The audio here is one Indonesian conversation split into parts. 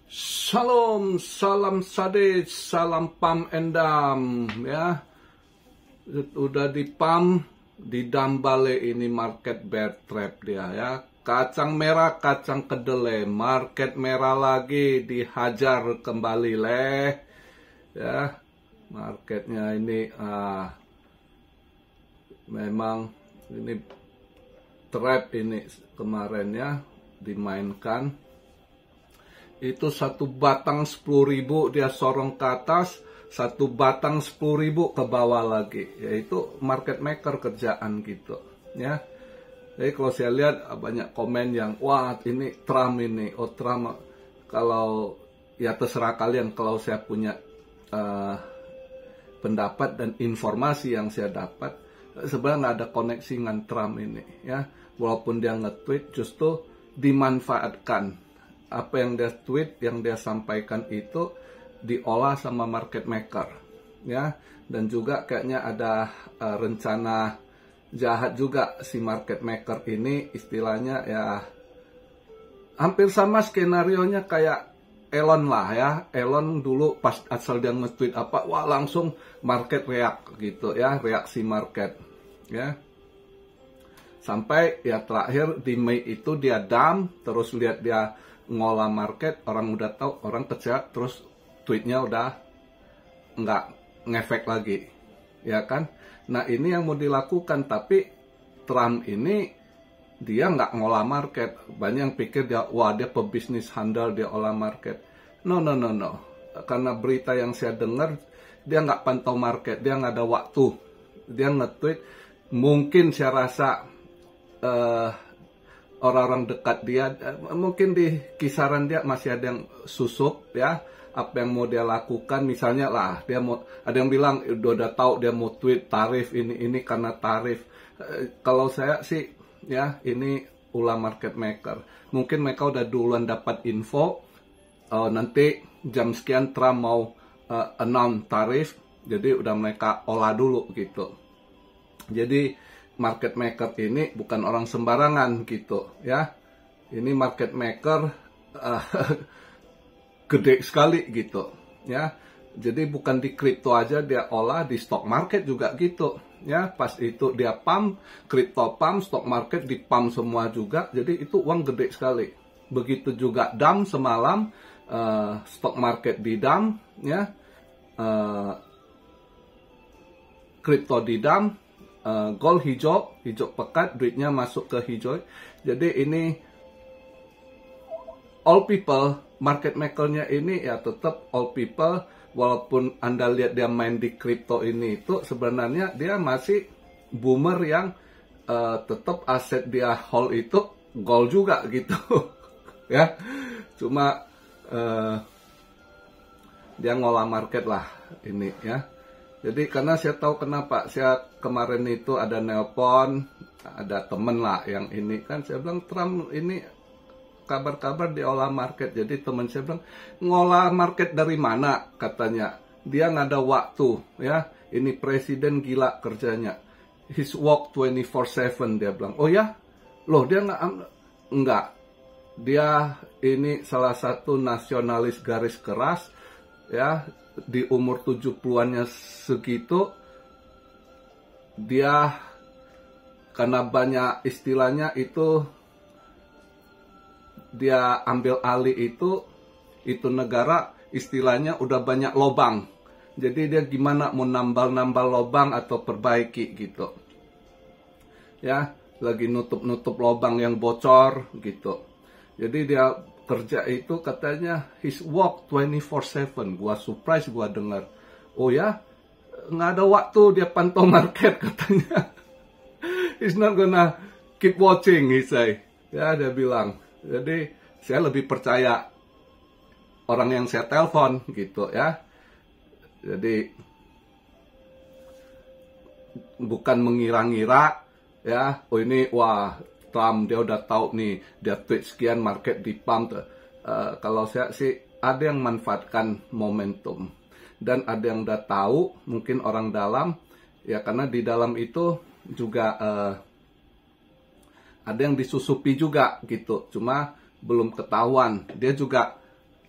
Shalom, salam sade, salam pam endam ya. Udah di pam, di dambale ini market bear trap dia ya. Kacang merah, kacang kedelai, market merah lagi dihajar kembali leh ya. Marketnya ini memang ini trap ini kemarin ya dimainkan. Itu satu batang 10.000 dia sorong ke atas, satu batang 10.000 ke bawah lagi, yaitu market maker kerjaan gitu ya. Jadi kalau saya lihat banyak komen yang wah ini Trump ini, oh Trump, kalau ya terserah kalian, kalau saya punya pendapat dan informasi yang saya dapat, sebenarnya nggak ada koneksi dengan Trump ini ya. Walaupun dia nge-tweet, justru dimanfaatkan. Apa yang dia tweet, yang dia sampaikan itu diolah sama market maker ya. Dan juga kayaknya ada rencana jahat juga si market maker ini, istilahnya ya hampir sama skenarionya kayak Elon lah ya. Elon dulu pas asal dia nge-tweet apa, wah langsung market react gitu ya, reaksi market ya. Sampai ya terakhir di Mei itu dia dump, terus lihat dia ngolah market, orang udah tahu, orang kecewa, terus tweetnya udah nggak ngefek lagi ya kan. Nah ini yang mau dilakukan, tapi Trump ini dia nggak ngolah market. Banyak yang pikir dia, wah dia pebisnis handal, dia olah market. No. Karena berita yang saya dengar, dia nggak pantau market, dia nggak ada waktu, dia nge-tweet. Mungkin saya rasa orang-orang dekat dia, mungkin di kisaran dia masih ada yang susup ya, apa yang mau dia lakukan. Misalnya lah, dia mau, ada yang bilang udah tahu dia mau tweet tarif ini karena tarif. Kalau saya sih ya, ini ulah market maker. Mungkin mereka udah duluan dapat info, nanti jam sekian Trump mau announce tarif, jadi udah mereka olah dulu gitu. Jadi market maker ini bukan orang sembarangan gitu ya. Ini market maker gede sekali gitu ya. Jadi bukan di kripto aja dia olah, di stock market juga gitu ya. Pas itu dia pump, kripto pump, stock market di pump semua juga. Jadi itu uang gede sekali. Begitu juga dump semalam, stock market di dump ya, kripto di dump. Gold hijau pekat, duitnya masuk ke hijau. Jadi ini all people, market makernya ini ya tetap all people. Walaupun Anda lihat dia main di kripto ini, itu sebenarnya dia masih boomer yang tetap aset dia hold itu gold juga gitu ya. Cuma dia ngolah market lah ini ya. Jadi karena saya tahu kenapa, saya kemarin itu ada nelpon, ada temen lah yang ini kan, saya bilang Trump ini kabar-kabar diolah market. Jadi teman saya bilang, ngolah market dari mana katanya, dia nggak ada waktu ya, ini presiden gila kerjanya, his work 24/7 dia bilang. Oh ya, loh dia nggak, dia ini salah satu nasionalis garis keras ya. Di umur 70-annya segitu, dia karena banyak istilahnya itu, dia ambil alih itu negara istilahnya udah banyak lobang. Jadi dia gimana mau nambal lobang atau perbaiki gitu ya, lagi nutup lobang yang bocor gitu. Jadi dia kerja itu katanya his work 24/7. Gua surprise gua dengar. Oh ya, nggak ada waktu dia pantau market katanya. He's not gonna keep watching, he say. Ya, dia bilang. Jadi saya lebih percaya orang yang saya telepon gitu ya. Jadi bukan mengira-ngira ya, oh ini wah Trump dia udah tahu nih, dia tweet sekian market di pump. Kalau saya sih ada yang manfaatkan momentum, dan ada yang udah tahu, mungkin orang dalam ya, karena di dalam itu juga ada yang disusupi juga gitu, cuma belum ketahuan. Dia juga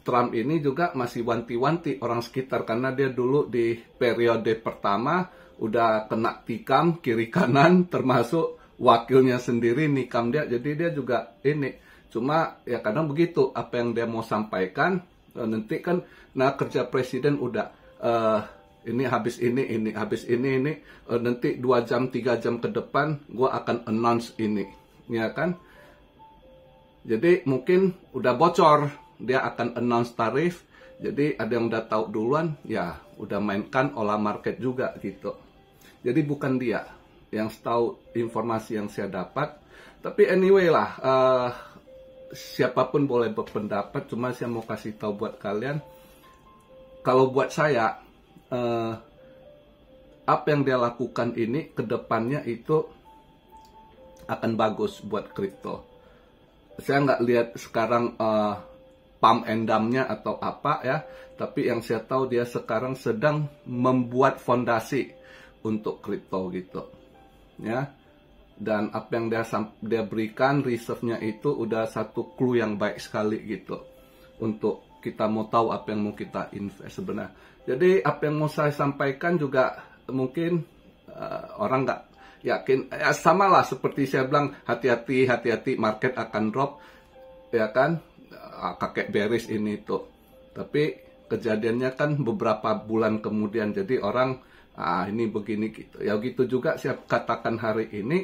Trump ini juga masih wanti-wanti orang sekitar, karena dia dulu di periode pertama udah kena tikam kiri kanan, termasuk wakilnya sendiri nikam dia, jadi dia juga ini. Cuma ya kadang begitu, apa yang dia mau sampaikan nanti kan, nah kerja presiden udah ini habis ini habis ini nanti 2 jam 3 jam ke depan gue akan announce ini, ya kan. Jadi mungkin udah bocor dia akan announce tarif, jadi ada yang udah tahu duluan, ya udah mainkan olah market juga gitu. Jadi bukan dia yang tahu informasi yang saya dapat. Tapi anyway lah, siapapun boleh berpendapat, cuma saya mau kasih tahu buat kalian, kalau buat saya apa yang dia lakukan ini kedepannya itu akan bagus buat kripto. Saya nggak lihat sekarang pump and dump-nya atau apa ya, tapi yang saya tahu dia sekarang sedang membuat fondasi untuk kripto gitu, ya. Dan apa yang dia berikan reserve-nya itu udah satu clue yang baik sekali gitu untuk kita mau tahu apa yang mau kita invest sebenarnya. Jadi apa yang mau saya sampaikan juga mungkin orang nggak yakin, ya sama lah seperti saya bilang, hati-hati market akan drop, ya kan, kakek bearish ini itu. Tapi kejadiannya kan beberapa bulan kemudian, jadi orang ini begini gitu. Ya gitu juga saya katakan hari ini,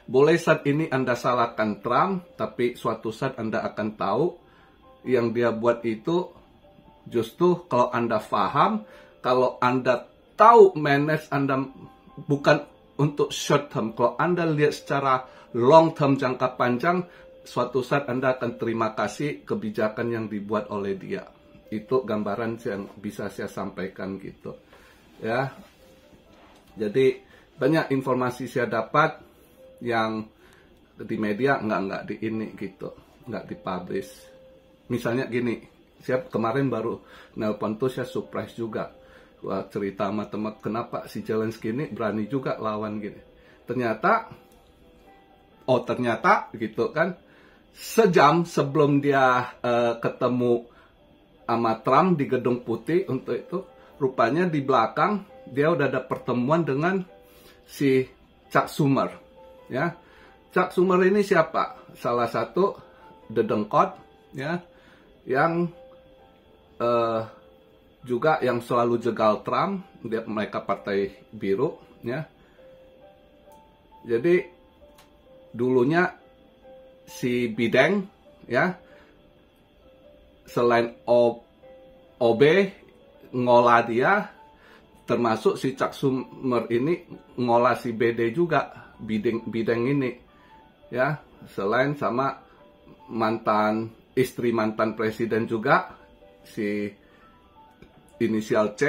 boleh saat ini Anda salahkan Trump, tapi suatu saat Anda akan tahu yang dia buat itu justru kalau Anda paham, kalau Anda tahu manage Anda bukan untuk short term, kalau Anda lihat secara long term, jangka panjang, suatu saat Anda akan terima kasih kebijakan yang dibuat oleh dia. Itu gambaran yang bisa saya sampaikan gitu. Ya. Jadi banyak informasi saya dapat yang di media nggak di ini gitu, nggak dipublish. Misalnya gini, saya kemarin baru nelpon tuh, saya surprise juga. Wah, cerita sama teman, kenapa si Zelensky ini berani juga lawan gini. Ternyata gitu kan, sejam sebelum dia ketemu sama Trump di Gedung Putih untuk itu, rupanya di belakang dia udah ada pertemuan dengan si Chuck Schumer, ya. Chuck Schumer ini siapa? Salah satu dedengkot, ya, yang juga yang selalu jegal Trump. Mereka partai biru, ya. Jadi dulunya si Biden, ya, selain OB ngolah dia, termasuk si Chuck Schumer ini ngolah si BD juga, Biden ini, ya, selain sama istri mantan presiden juga, si inisial C,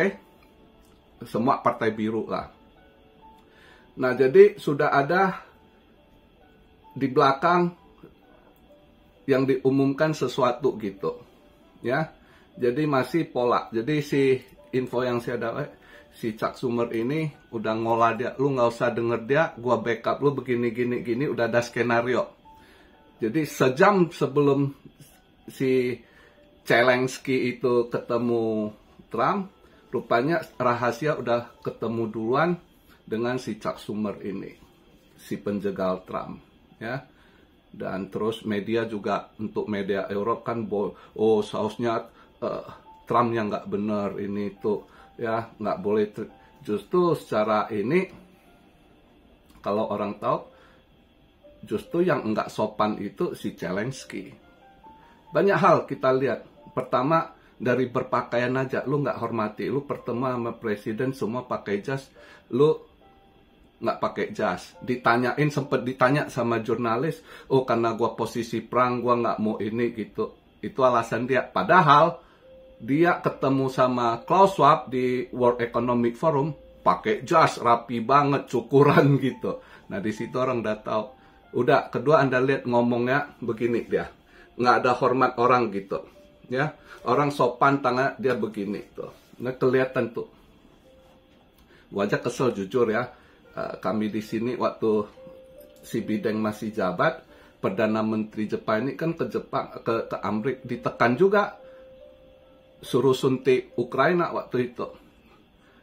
semua partai biru lah. Nah, jadi sudah ada di belakang yang diumumkan sesuatu gitu, ya. Jadi masih pola. Jadi si info yang saya dapat, si Chuck Schumer ini udah ngolah dia, lu nggak usah denger dia, gua backup lu begini gini, udah ada skenario. Jadi sejam sebelum si Zelensky itu ketemu Trump, rupanya rahasia udah ketemu duluan dengan si Chuck Schumer ini, si penjegal Trump, ya. Dan terus media juga, untuk media Eropa kan, sausnya Trump yang nggak benar ini itu, ya, nggak boleh. Justru secara ini, kalau orang tahu, justru yang nggak sopan itu si Zelensky. Banyak hal kita lihat. Pertama, dari berpakaian aja, lu nggak hormati. Lu bertemu sama presiden semua pakai jas, lu nggak pakai jas. Sempet ditanya sama jurnalis, oh karena gua posisi perang, gua nggak mau ini gitu. Itu alasan dia. Padahal dia ketemu sama Klaus Schwab di World Economic Forum, pakai jas rapi banget, cukuran gitu. Nah di situ orang udah tahu. Udah, kedua Anda lihat ngomongnya begini dia, nggak ada hormat orang gitu, ya. Orang sopan, tangan dia begini tuh. Nah kelihatan tuh. Gua aja kesel jujur ya. Kami di sini waktu si Biden masih jabat, Perdana Menteri Jepang ini kan ke Jepang, ke Amerika, ditekan juga suruh suntik Ukraina waktu itu.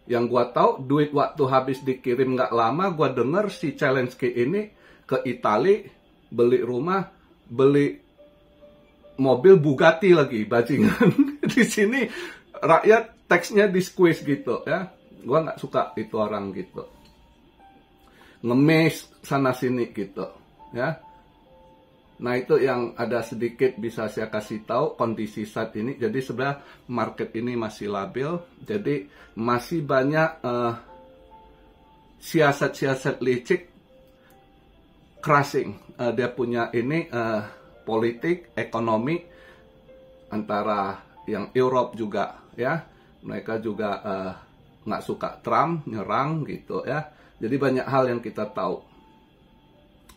Yang gua tahu duit waktu habis dikirim nggak lama, gua denger si Zelensky ini ke Italia beli rumah, beli mobil Bugatti lagi, bajingan. Di sini rakyat teksnya di squeeze gitu ya. Gua nggak suka itu orang gitu, ngemis sana sini gitu ya. Nah, itu yang ada sedikit bisa saya kasih tahu kondisi saat ini. Jadi sebenarnya market ini masih labil. Jadi masih banyak siasat-siasat licik crashing. Dia punya ini politik, ekonomi antara yang Europe juga ya. Mereka juga nggak suka Trump, nyerang gitu ya. Jadi banyak hal yang kita tahu.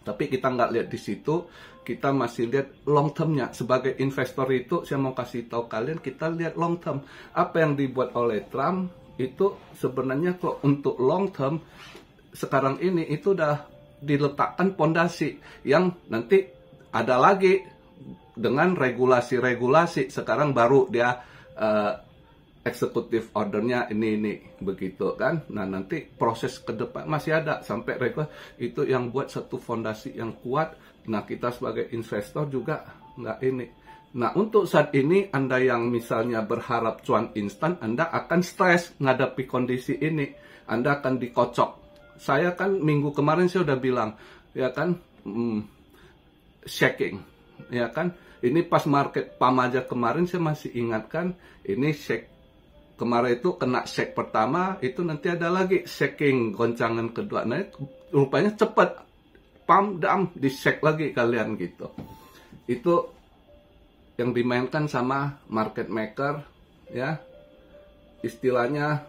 Tapi kita nggak lihat di situ, kita masih lihat long term-nya. Sebagai investor itu, saya mau kasih tahu kalian, kita lihat long term. Apa yang dibuat oleh Trump, itu sebenarnya kalau untuk long term, sekarang ini itu udah diletakkan pondasi. Yang nanti ada lagi dengan regulasi-regulasi. Sekarang baru dia eksekutif ordernya ini begitu kan. Nah, nanti proses ke depan masih ada sampai itu yang buat satu fondasi yang kuat. Nah, kita sebagai investor juga nggak ini. Nah, untuk saat ini Anda yang misalnya berharap cuan instan, Anda akan stres menghadapi kondisi ini. Anda akan dikocok. Saya kan minggu kemarin saya udah bilang, ya kan, shaking, ya kan. Ini pas market PAM aja kemarin saya masih ingatkan, ini shake. Kemarin itu kena shake pertama, itu nanti ada lagi shaking goncangan kedua. Nah, rupanya cepat. Pam, dam, di shake lagi kalian gitu. Itu yang dimainkan sama market maker, ya. Istilahnya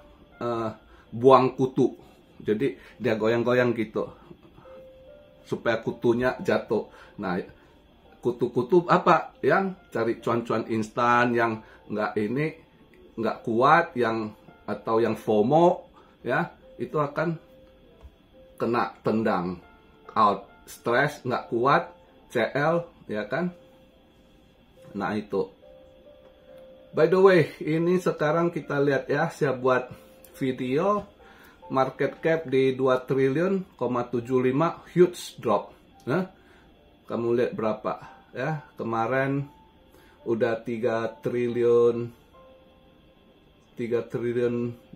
buang kutu. Jadi dia goyang-goyang gitu. Supaya kutunya jatuh. Nah, kutu-kutu apa? Yang cari cuan-cuan instan, yang nggak kuat, atau yang FOMO, ya, itu akan kena tendang, out, stres, nggak kuat, CL, ya kan. Nah, itu. By the way, ini sekarang kita lihat ya, saya buat video market cap di 2 triliun,75, huge drop. Nah, kamu lihat berapa ya? Kemarin udah 3 triliun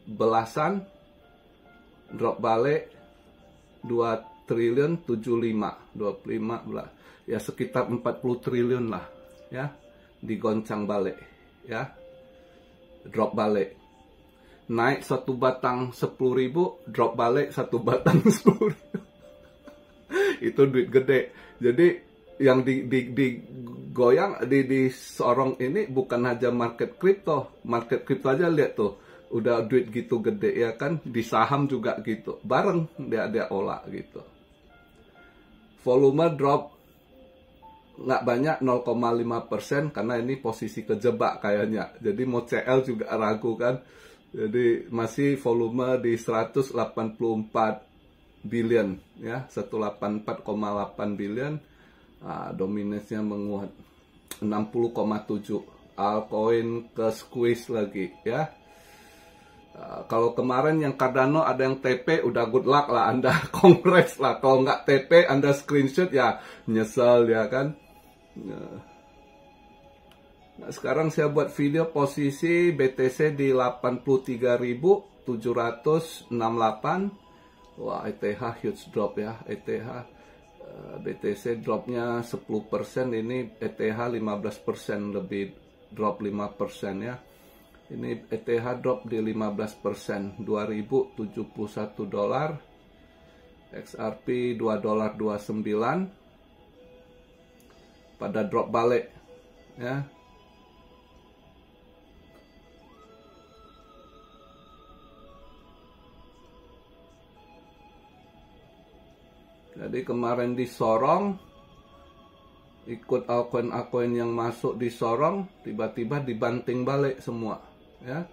belasan, drop balik 2 triliun 75, 25 belas, ya sekitar 40 triliun lah ya, digoncang balik ya, drop balik, naik satu batang 10.000, drop balik satu batang 10.000. Itu duit gede. Jadi yang digoyang, disorong ini bukan aja market kripto aja, lihat tuh, udah duit gitu gede ya kan, di saham juga gitu, bareng dia olah gitu. Volume drop nggak banyak, 0,5%, karena ini posisi kejebak kayaknya, jadi mau CL juga ragu kan. Jadi masih volume di 184 billion ya, 184,8 billion. Dominasinya menguat 60,7, altcoin ke squeeze lagi ya. Kalau kemarin yang Cardano ada yang TP, udah good luck lah, Anda kongres lah. Kalau nggak TP, Anda screenshot ya nyesel ya kan. Nah, sekarang saya buat video posisi BTC di 83.768. Wah, ETH huge drop ya, ETH. BTC dropnya 10%, ini ETH 15%, lebih drop 5% ya. Ini ETH drop di 15%, 2071 dolar. XRP 2,29 pada drop balik ya. Jadi kemarin disorong, ikut altcoin yang masuk disorong, tiba-tiba dibanting balik semua ya.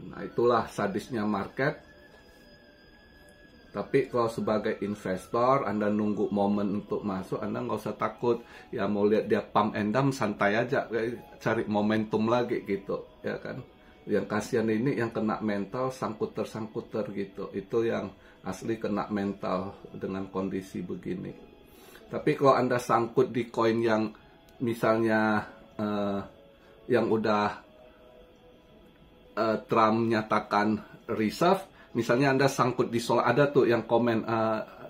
Nah, itulah sadisnya market. Tapi kalau sebagai investor, Anda nunggu momen untuk masuk, Anda nggak usah takut. Ya mau lihat dia pump and dump, santai aja, cari momentum lagi gitu, ya kan. Yang kasihan ini yang kena mental, sangkuter gitu. Itu yang asli kena mental dengan kondisi begini. Tapi kalau Anda sangkut di koin yang misalnya yang udah Trump nyatakan reserve, misalnya Anda sangkut di solar, ada tuh yang komen,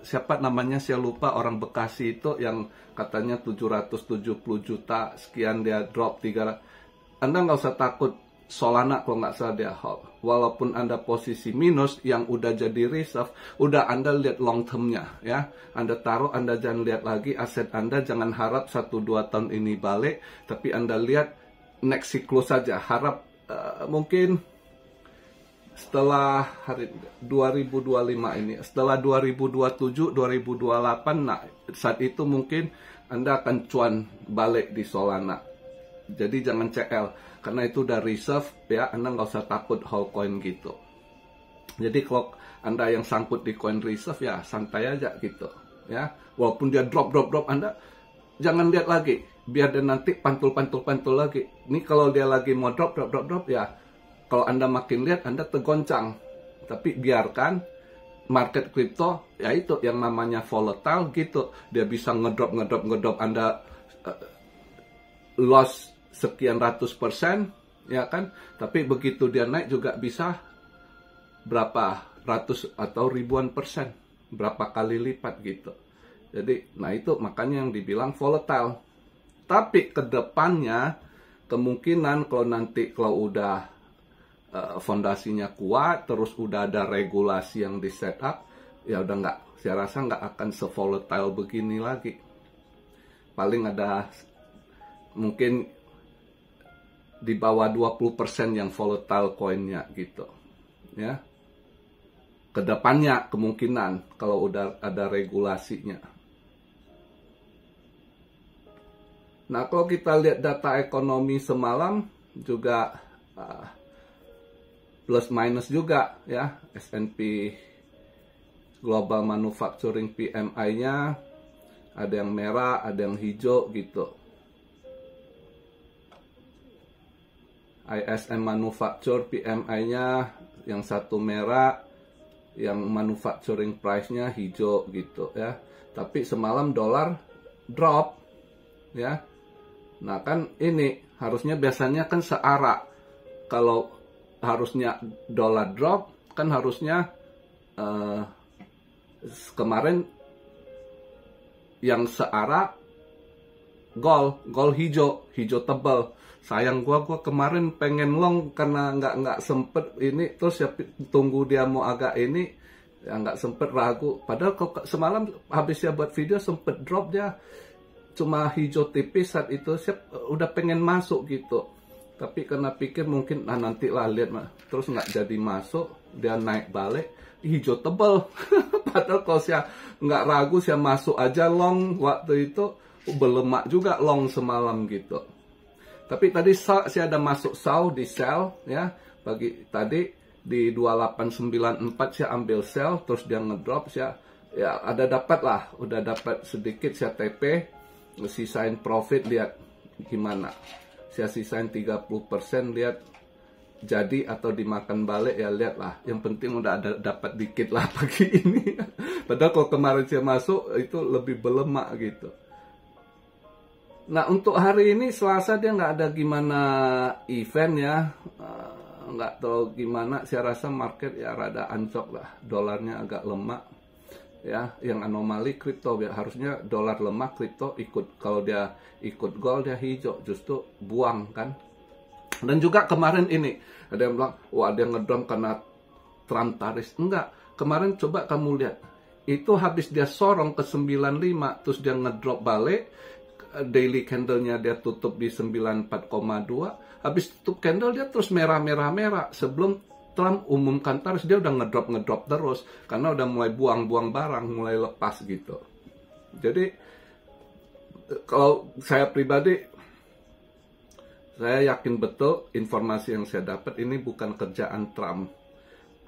siapa namanya saya lupa, orang Bekasi itu yang katanya 770 juta, sekian dia drop 300. Anda nggak usah takut, Solana kalau nggak salah dia hold. Walaupun Anda posisi minus yang udah jadi reserve, udah Anda lihat long termnya ya. Anda taruh, Anda jangan lihat lagi aset Anda, jangan harap 1-2 tahun ini balik, tapi Anda lihat next siklus saja. Harap mungkin setelah hari 2025 ini, setelah 2027, 2028, nah saat itu mungkin Anda akan cuan balik di Solana. Jadi jangan CL, karena itu udah reserve ya, Anda nggak usah takut hold coin gitu. Jadi kalau Anda yang sangkut di coin reserve ya santai aja gitu ya. Walaupun dia drop, Anda jangan lihat lagi, biar dia nanti pantul lagi. Ini kalau dia lagi mau drop ya, kalau Anda makin lihat, Anda tergoncang. Tapi biarkan market crypto, ya itu yang namanya volatile gitu. Dia bisa ngedrop. Anda loss sekian ratus%, ya kan? Tapi begitu dia naik juga bisa berapa ratus atau ribuan persen. Berapa kali lipat gitu. Jadi, nah itu makanya yang dibilang volatile. Tapi ke depannya, kemungkinan kalau udah fondasinya kuat, terus udah ada regulasi yang di setup, ya udah nggak, saya rasa nggak akan se-volatile begini lagi. Paling ada mungkin di bawah 20% yang volatile coinnya gitu ya. Kedepannya kemungkinan kalau udah ada regulasinya. Nah kalau kita lihat data ekonomi semalam juga plus minus juga ya. S&P Global Manufacturing PMI-nya ada yang merah, ada yang hijau gitu. ISM Manufacture PMI-nya yang satu merah, yang manufacturing price-nya hijau gitu ya. Tapi semalam dolar drop ya. Nah kan ini harusnya biasanya kan searah. Kalau harusnya dolar drop, kan harusnya kemarin yang searah gold hijau tebal. Sayang gua kemarin pengen long karena nggak sempet ini, terus ya tunggu dia mau agak ini ya nggak sempet, ragu. Padahal semalam habis ya buat video sempet drop, dia cuma hijau tipis saat itu, siap udah pengen masuk gitu. Tapi karena pikir mungkin nanti lah lihat, terus nggak jadi masuk, dia naik balik hijau tebal. Padahal kalau saya nggak ragu, saya masuk aja long waktu itu, berlemak juga long semalam gitu. Tapi tadi saya ada masuk di sell ya, pagi tadi di 2894 saya ambil sell, terus dia ngedrop, saya ya ada dapat lah, udah dapat sedikit, saya TP, sisain profit, lihat gimana. Saya sisain 30%, lihat jadi atau dimakan balik ya, lihatlah. Yang penting udah ada dapat dikit lah pagi ini. Padahal kalau kemarin saya masuk itu lebih berlemak gitu. Nah untuk hari ini Selasa dia nggak ada gimana event ya, nggak tahu gimana. Saya rasa market ya rada ancok lah, dolarnya agak lemah ya. Yang anomali kripto ya, harusnya dolar lemah, kripto ikut. Kalau dia ikut gold dia hijau, justru buang kan. Dan juga kemarin ini ada yang bilang, wah dia ngedrop karena Trump taris. Enggak, kemarin coba kamu lihat, itu habis dia sorong ke 95, terus dia ngedrop balik. Daily candle-nya dia tutup di 94,2. Habis tutup candle dia terus merah. Sebelum Trump umumkan tarif, dia udah ngedrop terus. Karena udah mulai buang barang, mulai lepas gitu. Jadi, kalau saya pribadi, saya yakin betul informasi yang saya dapat ini bukan kerjaan Trump.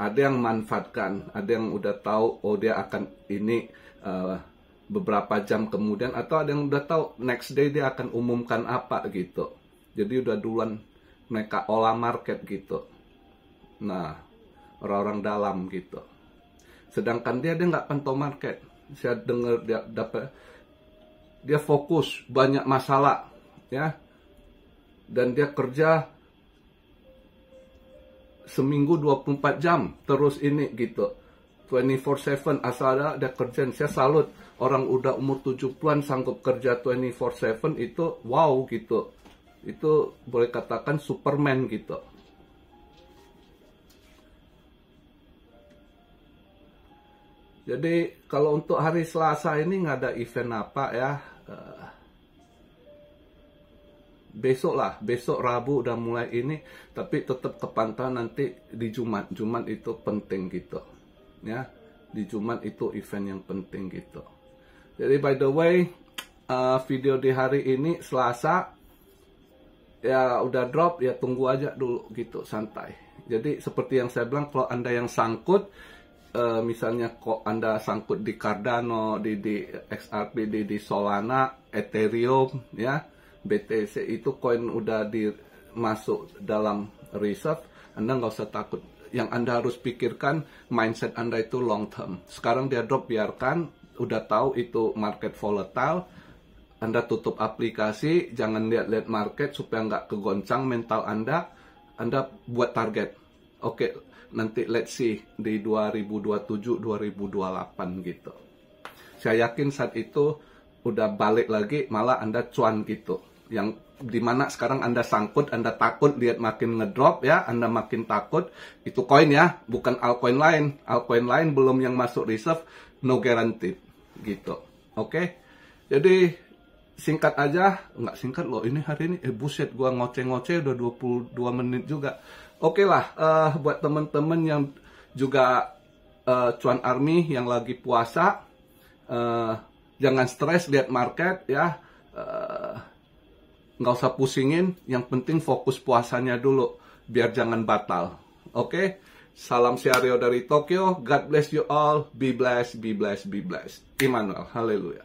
Ada yang manfaatkan, ada yang udah tahu oh dia akan ini beberapa jam kemudian, atau ada yang udah tahu next day dia akan umumkan apa gitu. Jadi udah duluan mereka olah market gitu. Nah, orang-orang dalam gitu. Sedangkan dia nggak pantau market. Saya dengar dia fokus banyak masalah ya, dan dia kerja seminggu 24 jam terus ini gitu, 24/7 asal ada dia kerja. Saya salut orang udah umur 70-an sanggup kerja 24/7 itu, wow gitu. Itu boleh katakan Superman gitu. Jadi kalau untuk hari Selasa ini nggak ada event apa ya. Besok Rabu udah mulai ini, tapi tetap kepantauan nanti di Jumat. Jumat itu penting gitu, ya. Di Jumat itu event yang penting gitu. Jadi by the way, video di hari ini Selasa, ya udah drop, ya tunggu aja dulu gitu, santai. Jadi seperti yang saya bilang, kalau Anda yang sangkut, misalnya kok Anda sangkut di Cardano, di XRP, di Solana, Ethereum, ya. BTC itu koin udah masuk dalam reserve, Anda nggak usah takut. Yang Anda harus pikirkan, mindset Anda itu long term. Sekarang dia drop, biarkan, udah tahu itu market volatile, Anda tutup aplikasi, jangan lihat-lihat market supaya nggak kegoncang mental Anda buat target. Oke, nanti let's see di 2027, 2028 gitu. Saya yakin saat itu udah balik lagi, malah Anda cuan gitu. Yang dimana sekarang Anda sangkut, Anda takut lihat makin ngedrop ya, Anda makin takut. Itu koin ya, bukan altcoin lain. Altcoin lain belum yang masuk reserve, no guaranteed gitu. Oke? Jadi singkat aja, nggak singkat loh ini hari ini. Buset, gua ngoceh-ngoceh udah 22 menit juga. Oke lah, buat temen-temen yang juga cuan army yang lagi puasa, jangan stres lihat market ya. Nggak usah pusingin, yang penting fokus puasanya dulu, biar jangan batal. Oke? Salam Siario dari Tokyo, God bless you all, be blessed, be blessed, be blessed. Immanuel, haleluya.